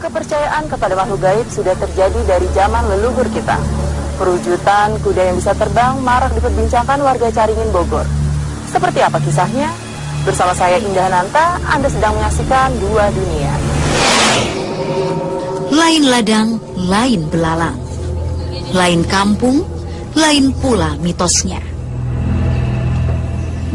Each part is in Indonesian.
Kepercayaan kepada makhluk gaib sudah terjadi dari zaman leluhur kita. Perwujudan kuda yang bisa terbang marak diperbincangkan warga Caringin, Bogor. Seperti apa kisahnya? Bersama saya Indah Nanta, Anda sedang menyaksikan Dua Dunia. Lain ladang, lain belalang. Lain kampung, lain pula mitosnya.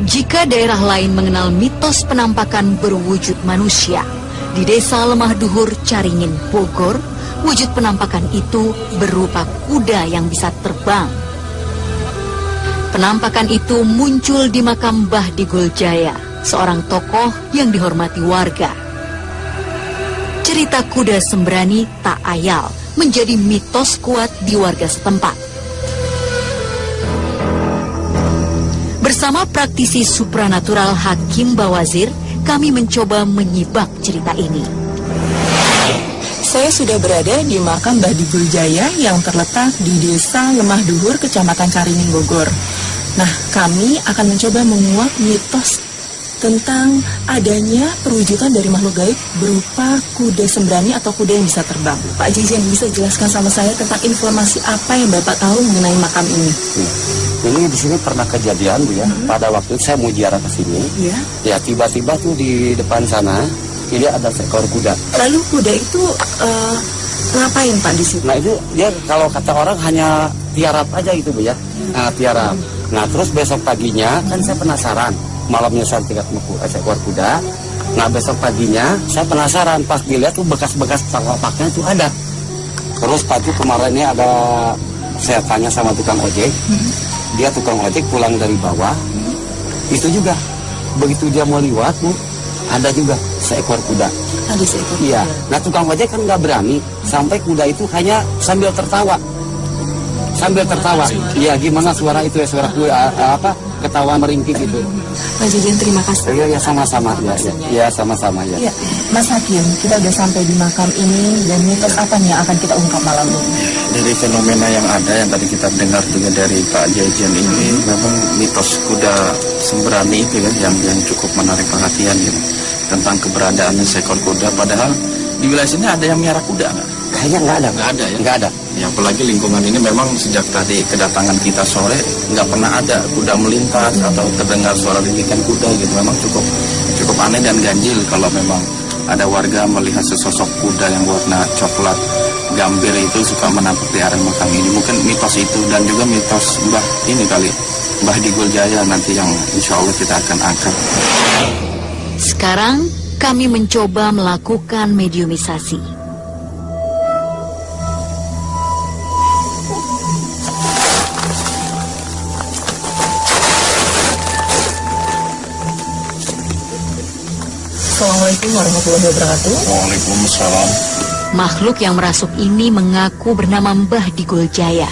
Jika daerah lain mengenal mitos penampakan berwujud manusia, di Desa Lemah Duhur, Caringin, Bogor, wujud penampakan itu berupa kuda yang bisa terbang. Penampakan itu muncul di makam Mbah Digul Jaya, seorang tokoh yang dihormati warga. Cerita kuda sembrani tak ayal menjadi mitos kuat di warga setempat. Bersama praktisi supranatural Hakim Bawazir, kami mencoba menyibak cerita ini. Saya sudah berada di makam Mbah Digul Jaya yang terletak di Desa Lemah Duhur, Kecamatan Caringin, Bogor. Nah, kami akan mencoba menguak mitos tentang adanya perwujudan dari makhluk gaib berupa kuda sembrani atau kuda yang bisa terbang. Pak Jejen, bisa jelaskan sama saya tentang informasi apa yang Bapak tahu mengenai makam ini? Ini di sini pernah kejadian, Bu ya. Pada waktu itu saya mau ziarah ke sini. Ya tiba-tiba tuh di depan sana ini ada seekor kuda. Lalu kuda itu ngapain Pak di situ? Nah itu dia kalau kata orang hanya tiarap aja gitu, Bu ya. Nah, tiarap. Nah terus besok paginya kan saya penasaran. Malamnya saya lihat seekor kuda. Nah besok paginya saya penasaran pas dilihat tuh bekas-bekas paknya itu ada. Terus Pak itu kemarin ini ada, saya tanya sama tukang ojek. Dia tukang ojek pulang dari bawah. Itu juga begitu dia mau lewat, Bu, ada juga seekor kuda. Ada seekor kuda. Iya. Nah tukang ojek kan nggak berani sampai kuda itu hanya sambil tertawa. Sambil tertawa. Iya, gimana suara itu ya, suara kuda apa? Ketawa meringkik itu. Pak Jejen, terima kasih. Iya, ya sama-sama. Ya, sama-sama ya. Ya, Mas Hakim, kita udah sampai di makam ini dan mitos apa nih yang akan kita ungkap malam ini? Dari fenomena yang ada yang tadi kita dengar juga dari Pak Jejen ini, memang mitos kuda sembrani itu ya yang cukup menarik perhatian gitu. Tentang keberadaannya seekor kuda, padahal di wilayah sini ada yang miara kuda nggak? Kayaknya nggak ada. Nggak ada ya? Nggak ada. Ya, apalagi lingkungan ini memang sejak tadi kedatangan kita sore nggak pernah ada kuda melintas atau terdengar suara rintikan kuda gitu. Memang cukup aneh dan ganjil kalau memang ada warga melihat sesosok kuda yang warna coklat gambir itu suka menampuk di area makam ini. Mungkin mitos itu dan juga mitos Mbah ini kali, Mbah Digul Jaya nanti yang insya Allah kita akan angkat. Sekarang kami mencoba melakukan mediumisasi. Assalamualaikum warahmatullahi wabarakatuh. Waalaikumsalam. Makhluk yang merasuk ini mengaku bernama Mbah Digul Jaya.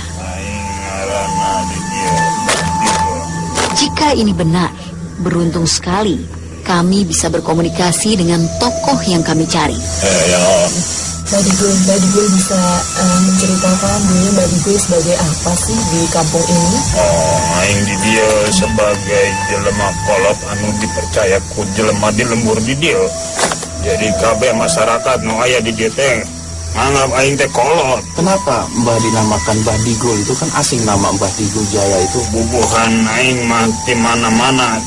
Jika ini benar, beruntung sekali kami bisa berkomunikasi dengan tokoh yang kami cari. Mbak Digul bisa menceritakan dulu Mbak Digul sebagai apa sih di kampung ini? Aing di dia sebagai jelema kolot anu dipercaya ku jelema di lembur di dia. Jadi kabeh masyarakat nu aya di dia teh nganggap aing teh kolot. Kenapa Mbah dinamakan Mbah Digul? Itu kan asing nama Mbah Digul Jaya itu. Bubuhan aing mah di mana-mana.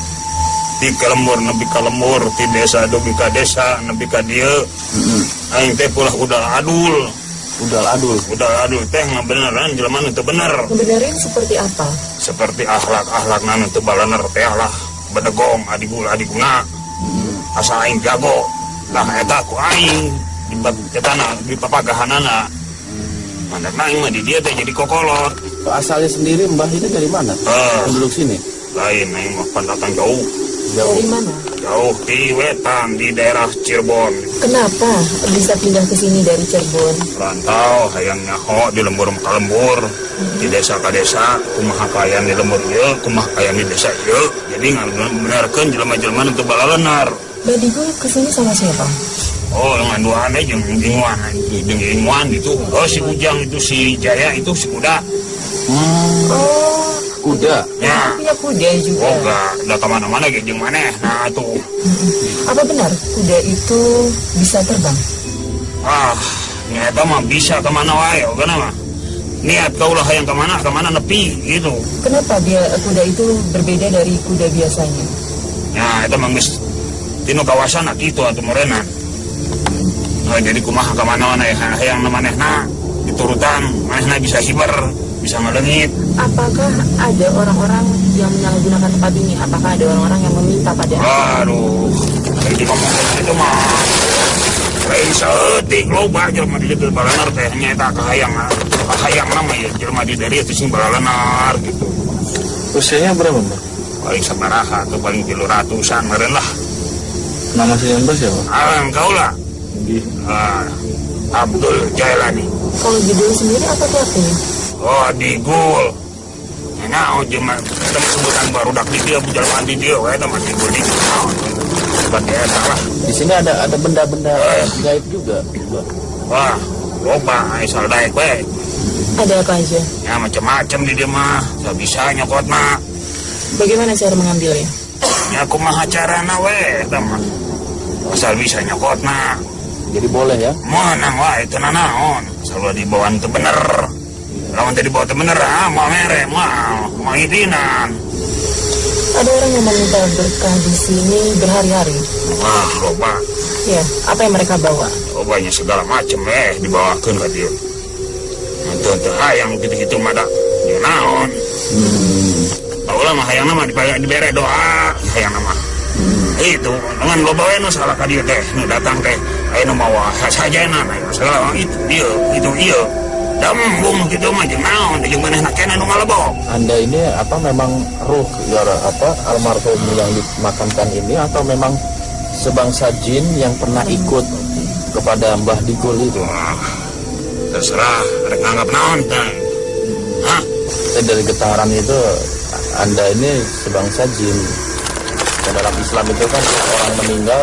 Di kelembur nepi ka lembur, di desa dugi ka desa nepi ka dieu. Aing teh pulah udal adul. Udal adul teh ngabeneran jelema nu teu bener. Ngebenerin seperti apa? Seperti akhlak nu teu balener teh lah bedegong adiguna. Asa aing jago. Nah eta ku aing di papagahanana. Mandekna aing mah di dia teh jadi kokolot. Asalnya sendiri Mbah itu dari mana? Penduduk sini? Lain aing mah pendatang jauh. Dari mana? Jauh di wetan di daerah Cirebon. Kenapa bisa pindah ke sini dari Cirebon? Rantau hayang nyaho di lembur ka lembur, di desa ka desa, kumaha kayan di lembur ieu, kumaha kayan di desa ieu. Jadi ngabenerkeun jelema-jelema nu teu balalenar. Mbak Digul kesini sama siapa? Oh, yang anduan aja jeung Ingwan itu. Oh, si Ujang itu si Jaya itu si kuda. Oh, kuda. Ya. Punya kuda juga. Oh, enggak kemana-mana gitu jeung maneh. Nah, tuh. Apa benar kuda itu bisa terbang? Nyata mah bisa kemana wae, kenapa? Niat kaulah yang kemana nepi gitu. Kenapa kuda itu berbeda dari kuda biasanya? Ya, itu manggis tino kawasan gitu atau merenan. Nah, jadi kumaha kemana yang manehna diturutan, manehna bisa hiber, bisa ngelengit. Apakah ada orang-orang yang menyalahgunakan tempat ini? Apakah ada orang-orang yang meminta pada? Aduh, jadi ngomong itu mah lain seetik loba jelema di dieu balanar teh nyata kahayang nama ya jelema di dari itu sing balanar gitu. Usianya berapa, Mbak? Paling sabaraha atau paling 300-an meureun lah. Nama si Mbak siapa? Engkau lah. Abdul Jailani. Kalau judul sendiri apa tuh artinya? Oh, digul. Nah, jelema kita sebutan barudak di dia, bujalmaan di dia, wae mah digul di. Sebagai salah. Di sini ada benda-benda gaib juga, Mbak. Wah, loba asal daek we. Ada apa aja? Ya macam-macam di dia mah, gak bisa nyokot mah. Bagaimana cara mengambilnya? Ya kumaha carana we, mah. Asal bisa nyokot mah. Jadi boleh ya? Menang wae teu naon, asal dibawa teu bener. Lawan teu dibawa teu bener, mau mere, mau idinan. Ada orang yang meminta berkah di sini berhari-hari. Wah, loba. Ya, apa yang mereka bawa? Lobanya segala macam dibawakeun ka dieu. Teu hayang gitu-gitu mah da. Dia naon? Baula mah hayangna mah dibere doa, hayangna mah. Itu dengan loba we nu salah ka dieu teh, nu datang teh aya nu mawa sajana segala itu ieu. Dambung gitu mah jeung naon, jeung manehna keneh nu ngalebok. Anda ini memang ruh almarhum yang dimakamkan ini atau memang sebangsa jin yang pernah ikut kepada Mbah Digul itu? Wah, terserah, ada nganggap naon teh. Hah? Dari getaran itu Anda ini sebangsa jin. Dan dalam Islam itu kan orang meninggal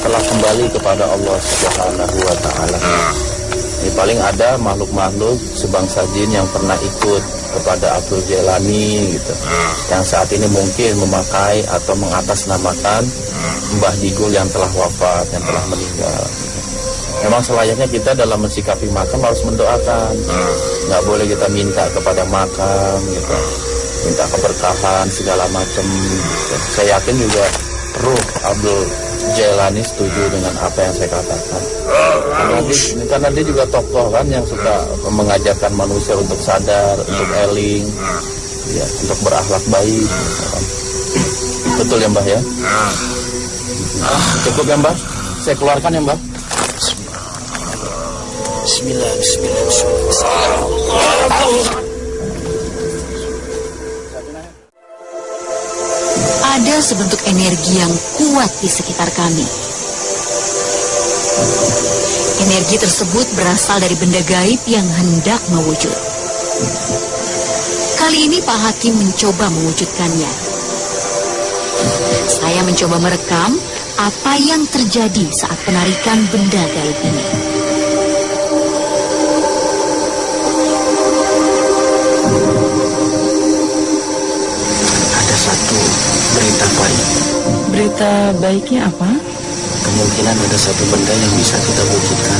telah kembali kepada Allah Subhanahu wa taala. Ini paling ada makhluk-makhluk sebangsa jin yang pernah ikut kepada Abdul Jailani gitu. Yang saat ini mungkin memakai atau mengatasnamakan Mbah Digul yang telah wafat, yang telah meninggal. Memang selayaknya kita dalam mensikapi makam harus mendoakan. Nggak boleh kita minta kepada makam gitu. Minta keberkahan segala macam gitu. Saya yakin juga ruh Abdul Jailani setuju dengan apa yang saya katakan. Karena dia juga tokoh kan yang suka mengajarkan manusia untuk sadar, untuk eling, ya, untuk berakhlak baik. Betul ya Mbah ya? Cukup ya Mbah? Saya keluarkan ya Mbah? Bismillah. Ada sebentuk energi yang kuat di sekitar kami. Energi tersebut berasal dari benda gaib yang hendak mewujud. Kali ini Pak Hakim mencoba mewujudkannya. Saya mencoba merekam apa yang terjadi saat penarikan benda gaib ini. Ada satu berita baik. Berita baiknya apa? Kemungkinan ada satu benda yang bisa kita wujudkan.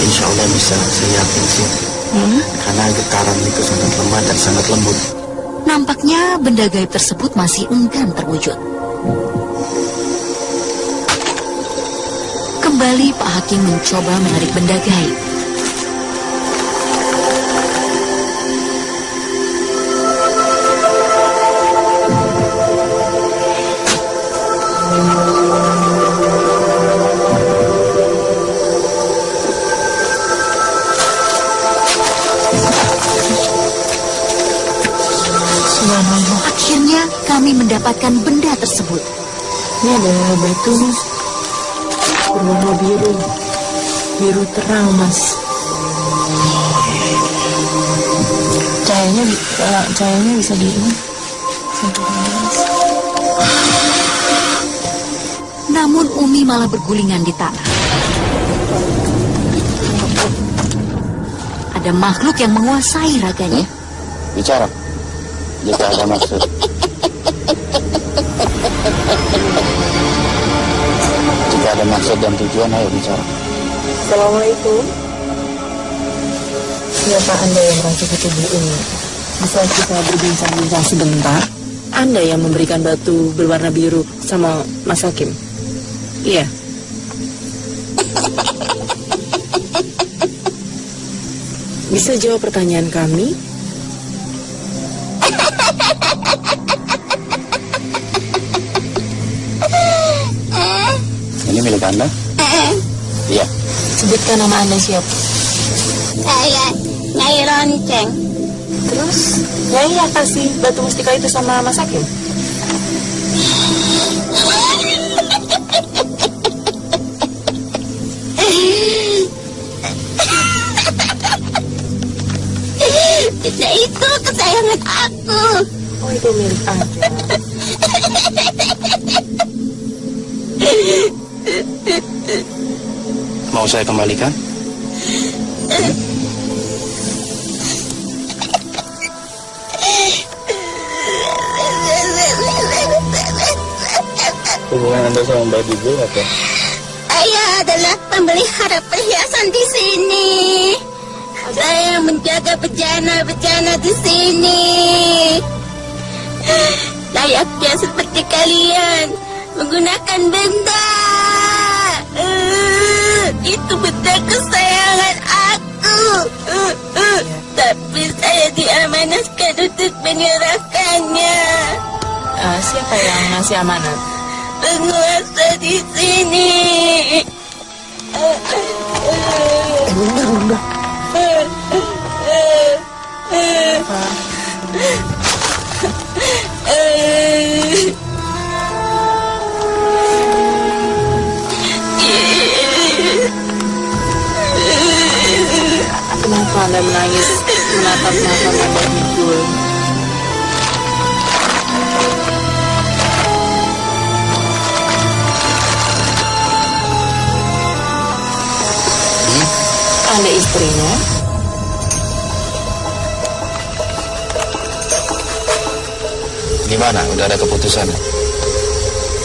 Insya Allah bisa, saya yakin sih. Karena getaran itu sangat lemah dan sangat lembut. Nampaknya benda gaib tersebut masih enggan terwujud. Kembali Pak Hakim mencoba menarik benda gaib. Akhirnya kami mendapatkan benda tersebut. Ini ada batu berwarna biru terang Mas. Cahayanya bisa di ini. Namun Umi malah bergulingan di tanah. Ada makhluk yang menguasai raganya. Bicara. Jika ada maksud. Jika ada maksud dan tujuan, ayo bicara. Assalamualaikum. Siapa Anda yang meracuni tubuh ini? Bisa kita berbincang-bincang sebentar? Anda yang memberikan batu berwarna biru sama Mas Hakim? Iya. Bisa jawab pertanyaan kami? Ini milik Anda? Iya. Sebutkan nama Anda siapa? Saya Nyai Ronceng. Terus, Nyai kasih batu mustika itu sama Mas Hakim? Itu kesayangan aku. Oh, itu milik Anda. Mau saya kembalikan? Hubungan Anda sama Mbak Dibul apa? Saya adalah pemelihara perhiasan di sini. Saya menjaga bejana-bejana di sini. Layaknya seperti kalian menggunakan benda. Itu benda kesayangan aku. Tapi saya diamanatkan untuk menyerahkannya. Siapa yang ngasih amanat? Penguasa di sini. Bunda. Kenapa Anda menangis menatap makam Mbak Dibul? Anda istrinya? Gimana? Udah ada keputusan?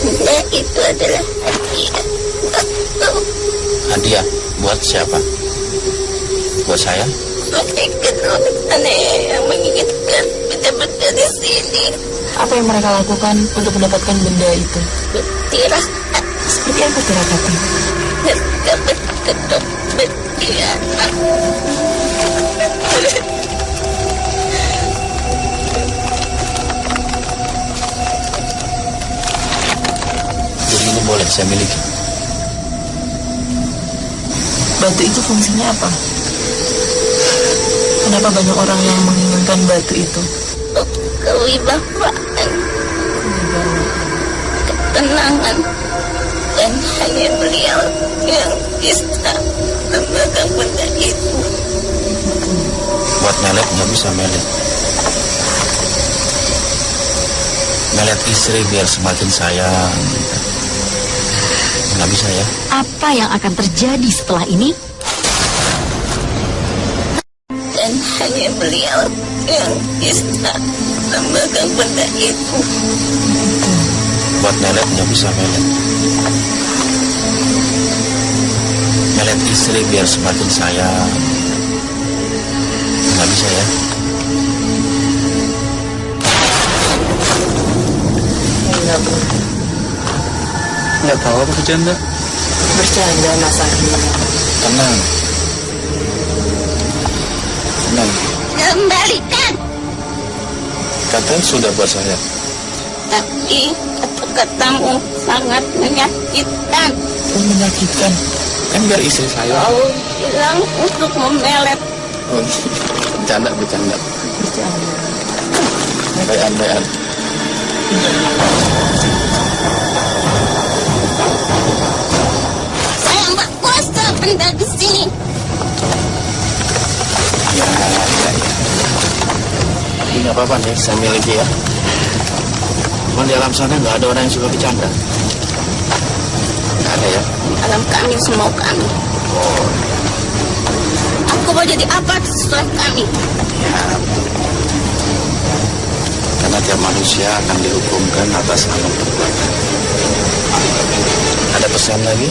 Benda itu adalah hadiah buatku. Hadiah? Buat siapa? Buat saya? Mereka aneh yang menginginkan benda-benda di sini. Apa yang mereka lakukan untuk mendapatkan benda itu? Tirakat. Seperti apa tirakatnya? Mereka berkedok berkhianat. Jadi ini boleh saya miliki? Batu itu fungsinya apa? Kenapa banyak orang yang menginginkan batu itu? Kewibawaan, ketenangan, dan hanya beliau yang bisa memegang benda itu. Buat melet nggak bisa melet. Melet istri biar semakin sayang. Nggak bisa ya? Apa yang akan terjadi setelah ini? Dan hanya beliau yang bisa memegang benda itu. Buat melet nggak bisa melet. Melet istri biar semakin sayang. Nggak bisa ya? Enggak, Bu. Nggak tahu apa bercanda. Bercanda, Mas Hakim. Tenang. Tenang. Kembalikan. Katanya sudah buat saya. Tapi kata-katamu sangat menyakitkan. Menyakitkan. Kan biar istri saya. Kau bilang untuk memelet. Oh, bercanda. Bercanda. Andai-andai. Saya mbak kuasa benda di sini. Ya. Tapi nggak apa-apa nih, saya miliki ya. Cuman di alam sana nggak ada orang yang suka bercanda. Nggak ada ya. Alam kami semua kami. Aku mau jadi apa sesuai kami. Ya. Karena tiap manusia akan dihukumkan atas amal perbuatan. Ada pesan lagi?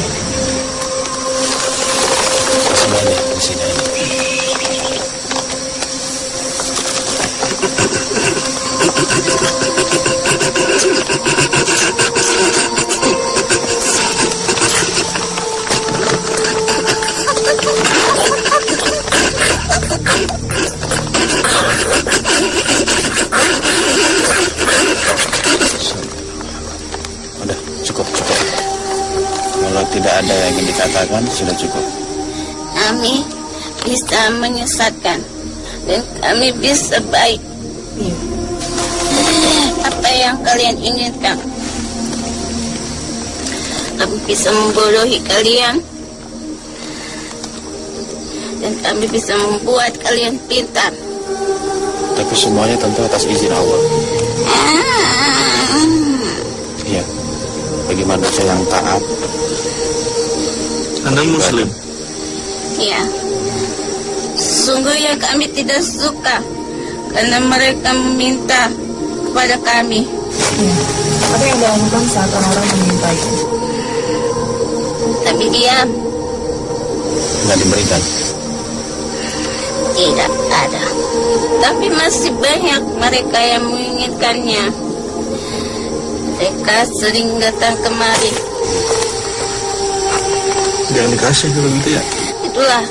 Udah, cukup. Kalau tidak ada yang ingin dikatakan, sudah cukup. Kami bisa menyesatkan dan kami bisa baik. Apa yang kalian inginkan? Kami bisa membodohi kalian dan kami bisa membuat kalian pintar. Tapi semuanya tentu atas izin Allah. Iya. Bagi manusia yang taat. Anda Muslim? Ya, sungguhnya kami tidak suka karena mereka meminta kepada kami. Apa yang dilakukan saat orang-orang meminta itu? Tapi diam, Nggak diberikan. tidak ada. Tapi masih banyak mereka yang menginginkannya. Mereka sering datang kemari. Jangan dikasih dulu gitu ya. Itulah,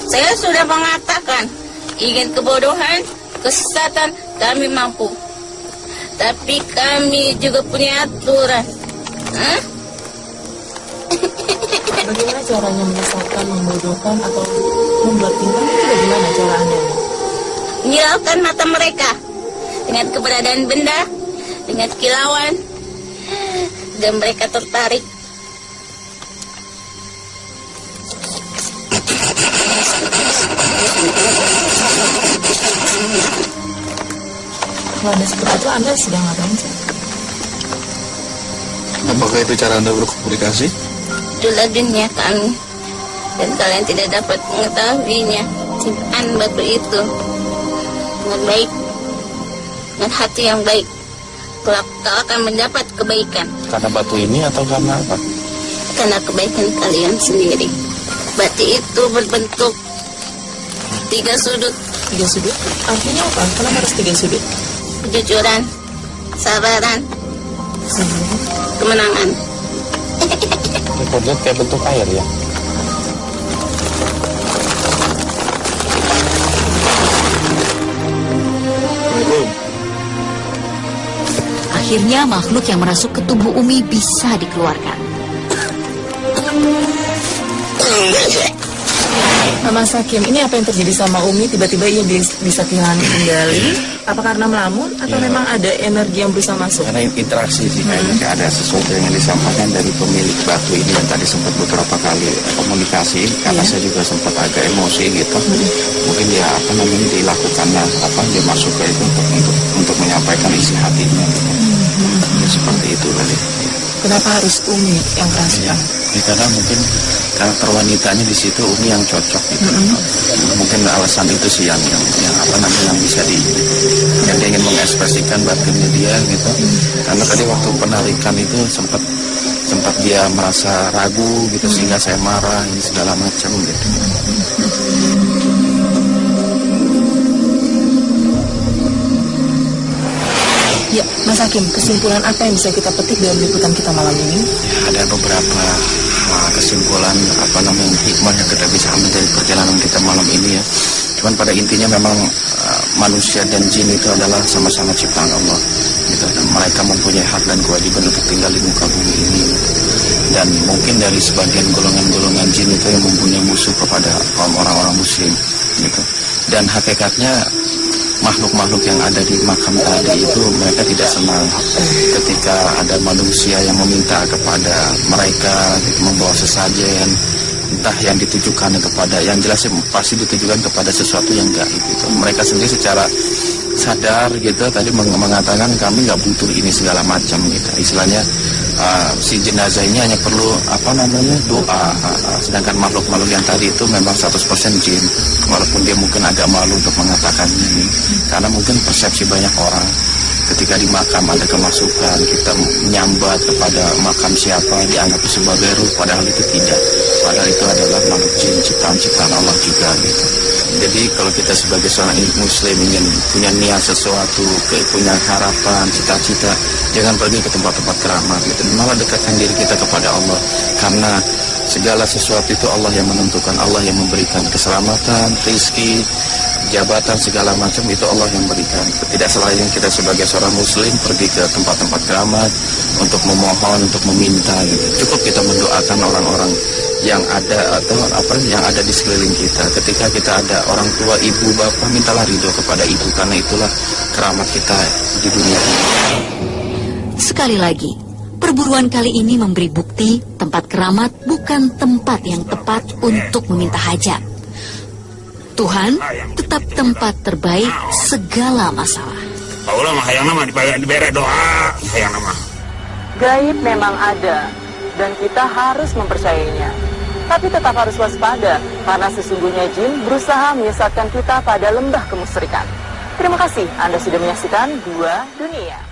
saya sudah mengatakan, ingin kebodohan, kesesatan, kami mampu. Tapi kami juga punya aturan. Hah? Bagaimana caranya menyesatkan, membodohkan, atau membuat pintar itu bagaimana cara Anda? Menyilaukan mata mereka dengan keberadaan benda, dengan kilauan, dan mereka tertarik. Kalau Anda seperti itu, Anda sedang ngapain sih? Apakah itu cara Anda berkomunikasi? Itulah dunia kami, dan kalian tidak dapat mengetahuinya. Simpan batu itu dengan baik, dengan hati yang baik. Kelak kau akan mendapat kebaikan, Karena batu ini atau karena apa? karena kebaikan kalian sendiri. Batu itu berbentuk 3 sudut: 3 sudut? Artinya apa? Kenapa harus 3 sudut? kejujuran, sabaran, kemenangan. Ini kodrat kayak bentuk air ya. Akhirnya makhluk yang merasuk ke tubuh Umi bisa dikeluarkan. Mas Hakim, ini apa yang terjadi sama Umi? Tiba-tiba ia bisa kehilangan kendali? Apa karena melamun? Atau memang ada energi yang berusaha masuk? Karena interaksi sih kayaknya kayak ada sesuatu yang disampaikan dari pemilik batu ini dan tadi sempat beberapa kali komunikasi karena saya juga sempat agak emosi gitu. Mungkin dia apa namanya dilakukan dia masuk ke itu untuk menyampaikan isi hatinya gitu. Ya, seperti itu kali. Kenapa harus Umi yang kerasukan? Ya, karena mungkin karakter wanitanya di situ Umi yang cocok gitu. Mungkin alasan itu sih yang bisa yang dia ingin mengekspresikan batinnya dia gitu. Karena tadi waktu penarikan itu sempat dia merasa ragu gitu sehingga saya marah ini segala macam gitu. Ya, Mas Hakim, kesimpulan apa yang bisa kita petik dari liputan kita malam ini? Ya, ada beberapa kesimpulan hikmah yang kita bisa ambil dari perjalanan kita malam ini ya. Cuman pada intinya memang manusia dan jin itu adalah sama-sama ciptaan Allah gitu. Dan mereka mempunyai hak dan kewajiban untuk tinggal di muka bumi ini gitu. Dan mungkin dari sebagian golongan-golongan jin itu yang mempunyai musuh kepada kaum orang-orang muslim gitu. Dan hakikatnya makhluk-makhluk yang ada di makam tadi itu mereka tidak senang ketika ada manusia yang meminta kepada mereka gitu, membawa sesajen entah yang ditujukan kepada yang jelasnya pasti ditujukan kepada sesuatu yang gaib gitu. Mereka sendiri secara sadar gitu tadi mengatakan kami nggak butuh ini segala macam gitu. Istilahnya si jenazah ini hanya perlu doa. Sedangkan makhluk-makhluk yang tadi itu memang 100% jin. Walaupun dia mungkin agak malu untuk mengatakan ini karena mungkin persepsi banyak orang ketika di makam ada kemasukan, kita menyambat kepada makam siapa dianggap sebagai ruh, padahal itu tidak. Padahal itu adalah makhluk jin, ciptaan Allah juga gitu. Jadi kalau kita sebagai seorang muslim ingin punya niat sesuatu, punya harapan, cita-cita, jangan pergi ke tempat-tempat keramat gitu. Malah dekatkan diri kita kepada Allah, karena segala sesuatu itu Allah yang menentukan, Allah yang memberikan keselamatan, rezeki, jabatan, segala macam itu Allah yang berikan. Tidak selayaknya kita sebagai seorang muslim pergi ke tempat-tempat keramat untuk memohon, untuk meminta gitu. Cukup kita mendoakan orang-orang yang ada atau yang ada di sekeliling kita. Ketika kita ada orang tua, ibu, bapak, mintalah ridho kepada ibu, karena itulah keramat kita di dunia ini. Sekali lagi, perburuan kali ini memberi bukti tempat keramat bukan tempat yang tepat untuk meminta hajat. Tuhan tetap tempat terbaik segala masalah. Kaulah mah hayang nama dibere doa, hayang nama. Gaib memang ada, dan kita harus mempercayainya. Tapi tetap harus waspada, karena sesungguhnya jin berusaha menyesatkan kita pada lembah kemusyrikan. Terima kasih Anda sudah menyaksikan Dua Dunia.